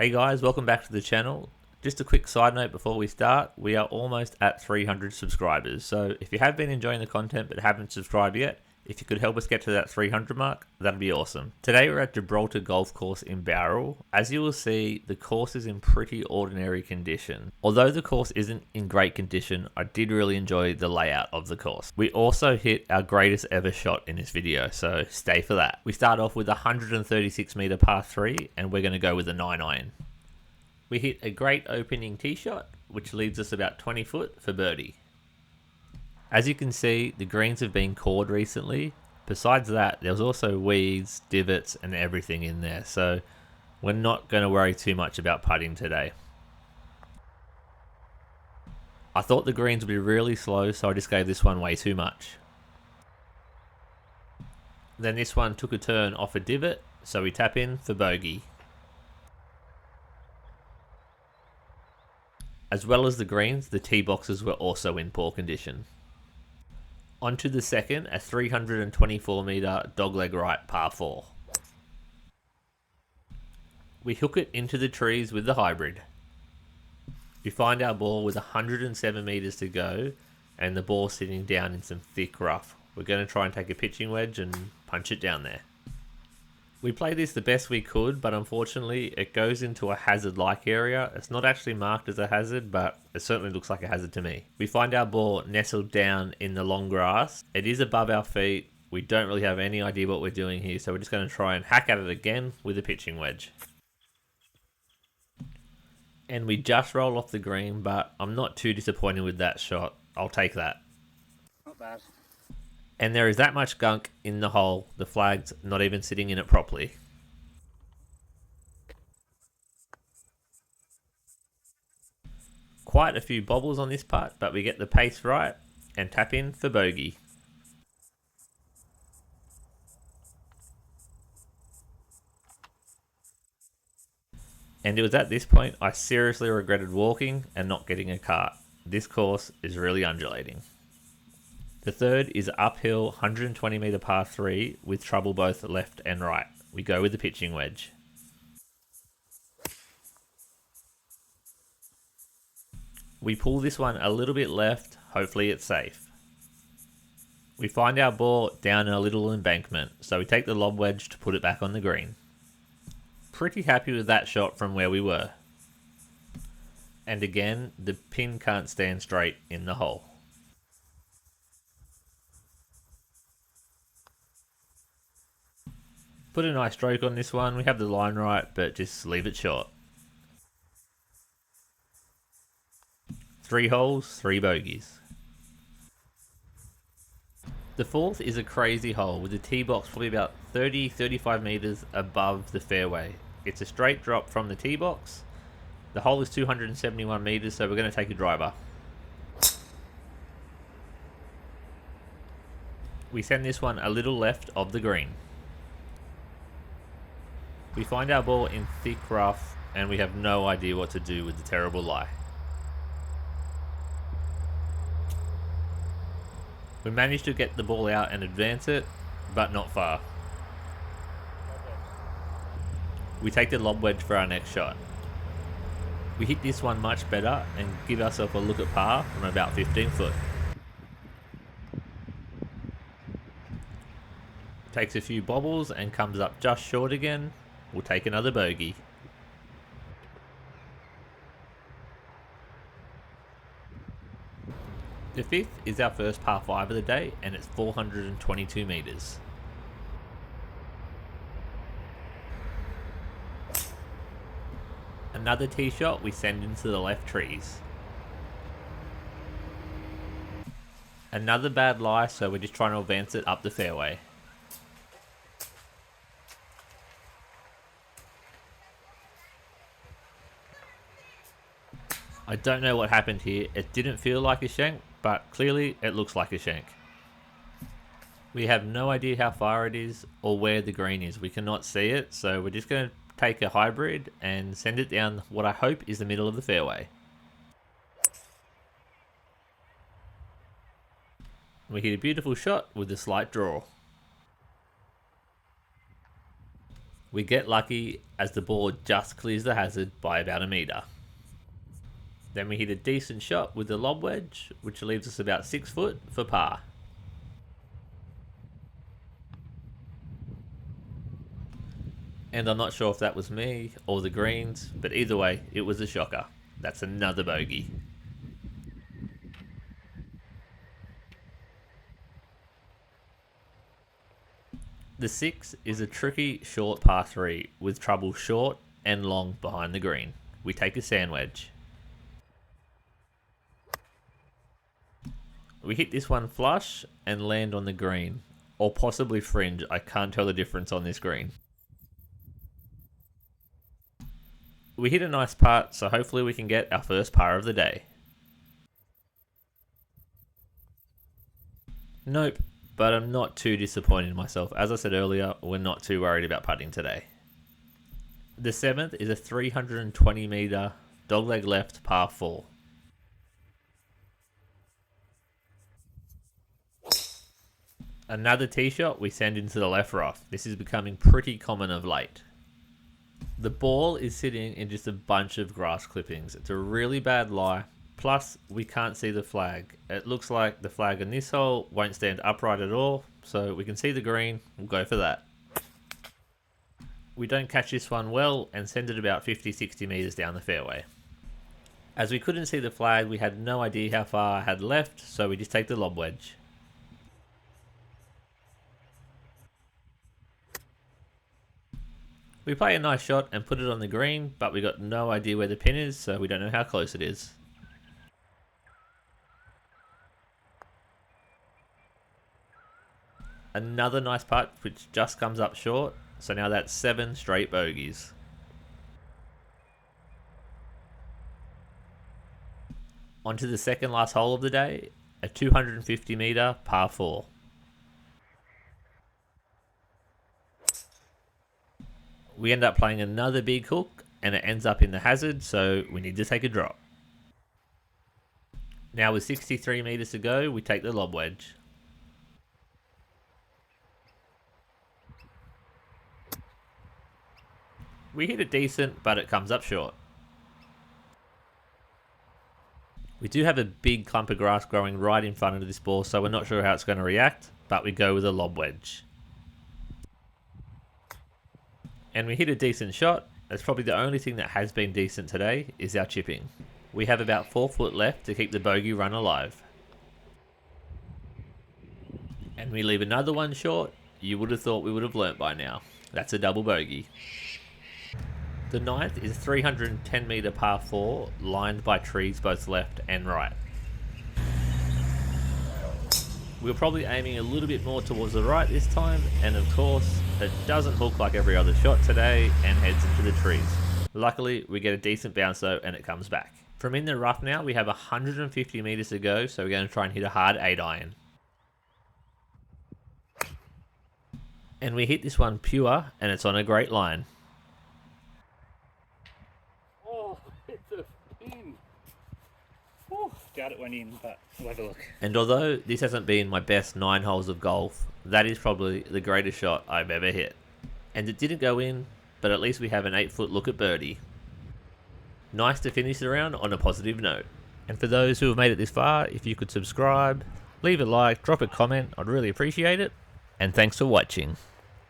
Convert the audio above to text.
Hey guys, welcome back to the channel. Just a quick side note before we start, we are almost at 300 subscribers. So if you have been enjoying the content but haven't subscribed yet, if you could help us get to that 300 mark, that'd be awesome. Today we're at Gibraltar Golf Course in Bowral. As you will see, the course is in pretty ordinary condition. Although the course isn't in great condition, I did really enjoy the layout of the course. We also hit our greatest ever shot in this video, so stay for that. We start off with a 136 meter par 3 and we're going to go with a 9 iron. We hit a great opening tee shot, which leaves us about 20 foot for birdie. As you can see, the greens have been cored recently. Besides that, there was also weeds, divots and everything in there, so we're not going to worry too much about putting today. I thought the greens would be really slow, so I just gave this one way too much. Then this one took a turn off a divot, so we tap in for bogey. As well as the greens, the tee boxes were also in poor condition. Onto the second, a 324 meter dogleg right par 4. We hook it into the trees with the hybrid. We find our ball with 107 meters to go and the ball sitting down in some thick rough. We're going to try and take a pitching wedge and punch it down there. We played this the best we could, but unfortunately it goes into a hazard-like area. It's not actually marked as a hazard, but it certainly looks like a hazard to me. We find our ball nestled down in the long grass. It is above our feet. We don't really have any idea what we're doing here, so we're just going to try and hack at it again with a pitching wedge. And we just roll off the green, but I'm not too disappointed with that shot. I'll take that. Not bad. And there is that much gunk in the hole, the flag's not even sitting in it properly. Quite a few bobbles on this putt, but we get the pace right and tap in for bogey. And it was at this point I seriously regretted walking and not getting a cart. This course is really undulating. The third is uphill 120 meter par 3 with trouble both left and right. We go with the pitching wedge. We pull this one a little bit left, hopefully it's safe. We find our ball down a little embankment, so we take the lob wedge to put it back on the green. Pretty happy with that shot from where we were. And again, the pin can't stand straight in the hole. Put a nice stroke on this one. We have the line right, but just leave it short. 3 holes, 3 bogeys. The fourth is a crazy hole with the tee box probably about 30-35 meters above the fairway. It's a straight drop from the tee box. The hole is 271 meters, so we're going to take a driver. We send this one a little left of the green. We find our ball in thick rough and we have no idea what to do with the terrible lie. We managed to get the ball out and advance it, but not far. We take the lob wedge for our next shot. We hit this one much better and give ourselves a look at par from about 15 foot. Takes a few bobbles and comes up just short again. We'll take another bogey. The fifth is our first par 5 of the day and it's 422 meters. Another tee shot we send into the left trees. Another bad lie, so we're just trying to advance it up the fairway. I don't know what happened here. It didn't feel like a shank, but clearly it looks like a shank. We have no idea how far it is or where the green is. We cannot see it, so we're just going to take a hybrid and send it down what I hope is the middle of the fairway. We hit a beautiful shot with a slight draw. We get lucky as the ball just clears the hazard by about a metre. Then we hit a decent shot with the lob wedge, which leaves us about 6 foot for par. And I'm not sure if that was me or the greens, but either way, it was a shocker. That's another bogey. The 6 is a tricky short par 3 with trouble short and long behind the green. We take a sand wedge. We hit this one flush and land on the green, or possibly fringe. I can't tell the difference on this green. We hit a nice putt, so hopefully we can get our first par of the day. Nope, but I'm not too disappointed in myself. As I said earlier, we're not too worried about putting today. The 7th is a 320 metre dogleg left par 4. Another tee shot we send into the left rough. This is becoming pretty common of late. The ball is sitting in just a bunch of grass clippings. It's a really bad lie. Plus, we can't see the flag. It looks like the flag in this hole won't stand upright at all, so we can see the green. We'll go for that. We don't catch this one well and send it about 50-60 metres down the fairway. As we couldn't see the flag, we had no idea how far I had left, so we just take the lob wedge. We play a nice shot and put it on the green, but we got no idea where the pin is, so we don't know how close it is. Another nice putt, which just comes up short, so now that's 7 straight bogeys. On to the second last hole of the day, a 250 metre par 4. We end up playing another big hook and it ends up in the hazard, so we need to take a drop. Now with 63 metres to go, we take the lob wedge. We hit it decent, but it comes up short. We do have a big clump of grass growing right in front of this ball, so we're not sure how it's going to react, but we go with a lob wedge. And we hit a decent shot. That's probably the only thing that has been decent today is our chipping. We have about 4 foot left to keep the bogey run alive. And we leave another one short. You would have thought we would have learnt by now. That's a double bogey. The 9th is a 310 metre par 4 lined by trees both left and right. We were probably aiming a little bit more towards the right this time, and of course, it doesn't hook like every other shot today and heads into the trees. Luckily, we get a decent bounce though, and it comes back. From in the rough now, we have 150 metres to go, so we're going to try and hit a hard 8-iron. And we hit this one pure, and it's on a great line. Oh, it's a pin. Oh, doubt it went in, but we'll have a look. And although this hasn't been my best 9 holes of golf, that is probably the greatest shot I've ever hit. And it didn't go in, but at least we have an 8 foot look at birdie. Nice to finish the round on a positive note. And for those who have made it this far, if you could subscribe, leave a like, drop a comment, I'd really appreciate it. And thanks for watching.